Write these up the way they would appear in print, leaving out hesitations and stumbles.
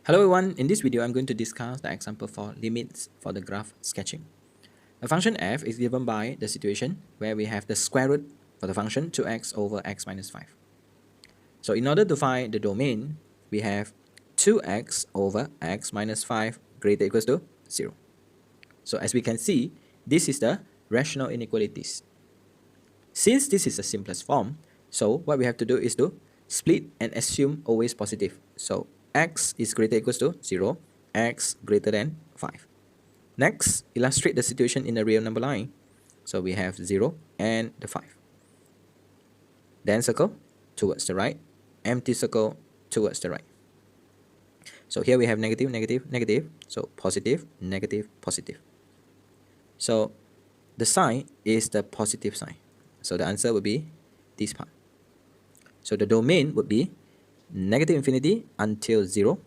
Hello everyone, in this video I'm going to discuss the example for limits for the graph sketching. The function f is given by the situation where we have the square root for the function 2x over x minus 5. So in order to find the domain, we have 2x over x minus 5 greater equals to 0. So as we can see, this is the rational inequalities. Since this is the simplest form, so what we have to do is to split and assume always positive. So x is greater equals to 0, x greater than 5. Next, illustrate the situation in the real number line. So we have 0 and the 5. Then circle towards the right, empty circle towards the right. So here we have negative, negative, negative. So positive, negative, positive. So the sign is the positive sign. So the answer would be this part. So the domain would be negative infinity until 0,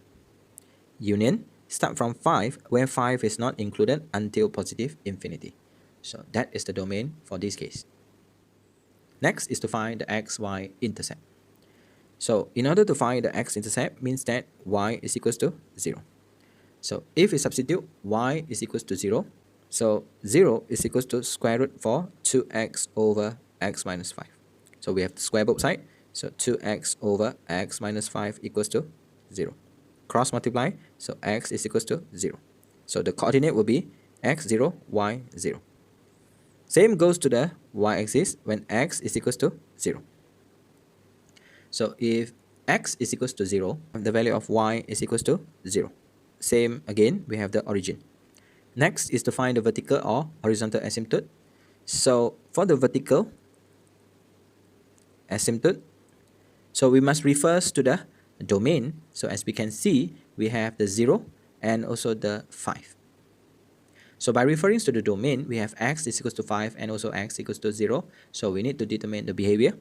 union, start from 5, where 5 is not included until positive infinity. So that is the domain for this case. Next is to find the xy intercept. So in order to find the x-intercept means that y is equals to 0. So if we substitute y is equals to 0, so 0 is equals to square root for 2x over x minus 5. So we have to square both sides. So 2x over x minus 5 equals to 0. Cross multiply, so x is equals to 0. So the coordinate will be x0, y0. Same goes to the y-axis when x is equals to 0. So if x is equals to 0, the value of y is equals to 0. Same again, we have the origin. Next is to find the vertical or horizontal asymptote. So for the vertical asymptote, so we must refer to the domain. So as we can see, we have the 0 and also the 5. So by referring to the domain, we have x is equals to 5 and also x equals to 0. So we need to determine the behavior.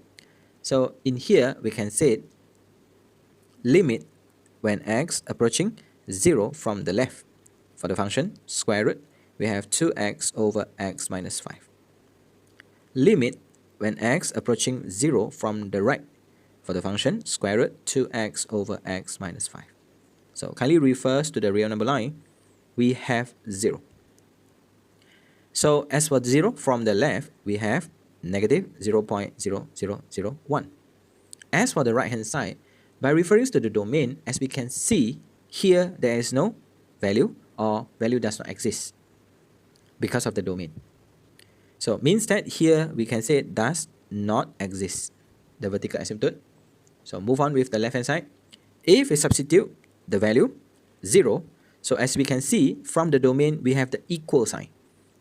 So in here, we can say limit when x approaching 0 from the left. For the function square root, we have 2x over x minus 5. Limit when x approaching 0 from the right. For the function square root 2x over x minus 5. So kindly refers to the real number line, we have 0. So as for 0 from the left, we have negative 0.0001. As for the right hand side, by referring to the domain, as we can see, here there is no value or value does not exist because of the domain. So means that here we can say it does not exist, the vertical asymptote. So move on with the left hand side. If we substitute the value 0, so as we can see from the domain, we have the equal sign.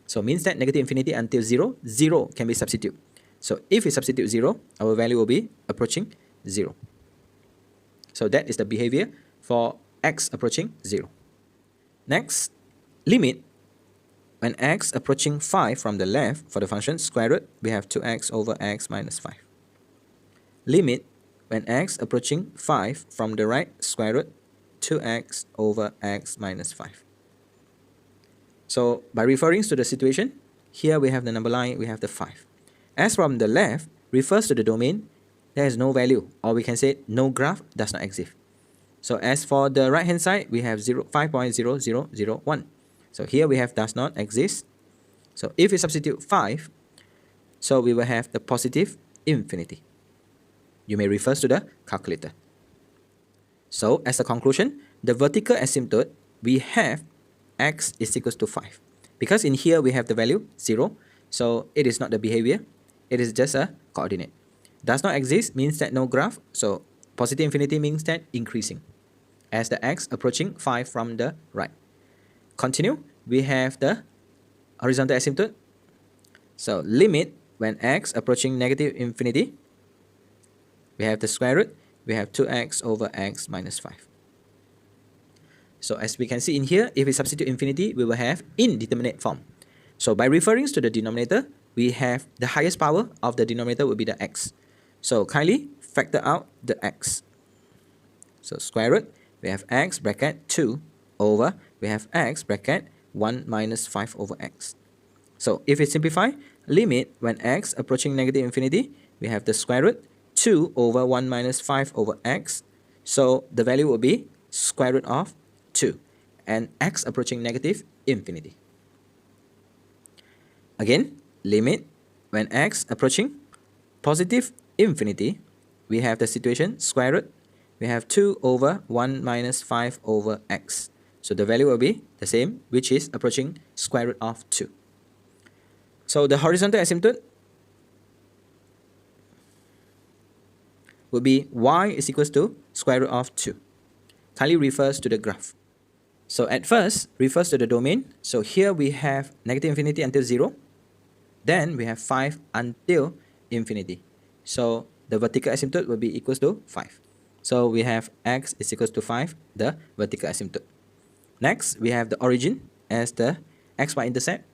So means that negative infinity until 0, 0 can be substituted. So if we substitute 0, our value will be approaching 0. So that is the behavior for x approaching 0. Next, limit when x approaching 5 from the left. For the function square root, we have 2x over x minus 5. Limit when x approaching 5 from the right, square root 2x over x minus 5. So by referring to the situation, here we have the number line, we have the 5. As from the left, refers to the domain, there is no value, or we can say no graph does not exist. So as for the right hand side, we have 5.0001. So here we have does not exist. So if we substitute 5, so we will have the positive infinity. You may refer to the calculator. So as a conclusion, the vertical asymptote, we have x is equals to 5. Because in here we have the value 0, so it is not the behavior, it is just a coordinate. Does not exist means that no graph, so positive infinity means that increasing as the x approaching 5 from the right. Continue, we have the horizontal asymptote. So limit when x approaching negative infinity, we have the square root, we have 2x over x minus 5. So as we can see in here, if we substitute infinity, we will have indeterminate form. So by referring to the denominator, we have the highest power of the denominator will be the x. So kindly factor out the x. So square root, we have x bracket 2 over, we have x bracket 1 minus 5 over x. So if we simplify, limit when x approaching negative infinity, we have the square root 2 over 1 minus 5 over x. So the value will be square root of 2 and x approaching negative infinity. Again, limit when x approaching positive infinity, we have the situation square root, we have 2 over 1 minus 5 over x. So the value will be the same, which is approaching square root of 2. So the horizontal asymptote would be y is equals to square root of 2. Kindly refers to the graph. So at first, refers to the domain. So here we have negative infinity until 0. Then we have 5 until infinity. So the vertical asymptote will be equals to 5. So we have x is equals to 5, the vertical asymptote. Next, we have the origin as the xy intercept.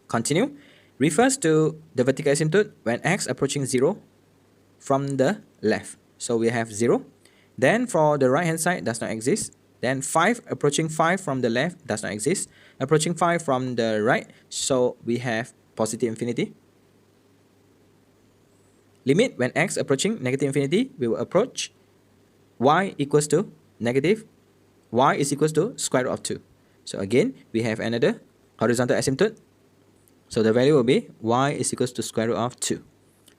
Continue. Refers to the vertical asymptote when x approaching 0 from the left. So we have 0. Then for the right hand side does not exist. Then 5 approaching 5 from the left does not exist. Approaching 5 from the right, so we have positive infinity. Limit when x approaching negative infinity, we will approach y equals to negative, y is equals to square root of 2. So again, we have another horizontal asymptote. So the value will be y is equals to square root of 2.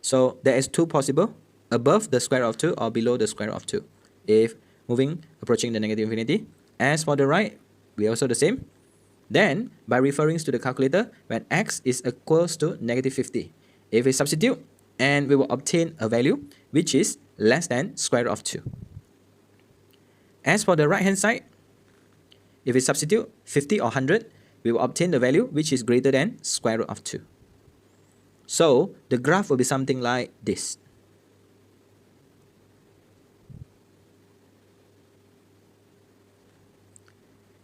So there is two possible, above the square root of 2 or below the square root of 2. If moving, approaching the negative infinity. As for the right, we also the same. Then, by referring to the calculator, when x is equals to negative 50, if we substitute, and we will obtain a value which is less than square root of 2. As for the right hand side, if we substitute 50 or 100, we will obtain the value which is greater than square root of 2. So, the graph will be something like this.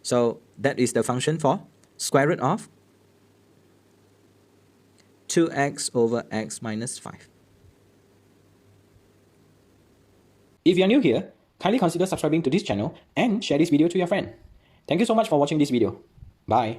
So that is the function for square root of 2x over x minus 5. If you are new here, kindly consider subscribing to this channel and share this video to your friend. Thank you so much for watching this video. Bye.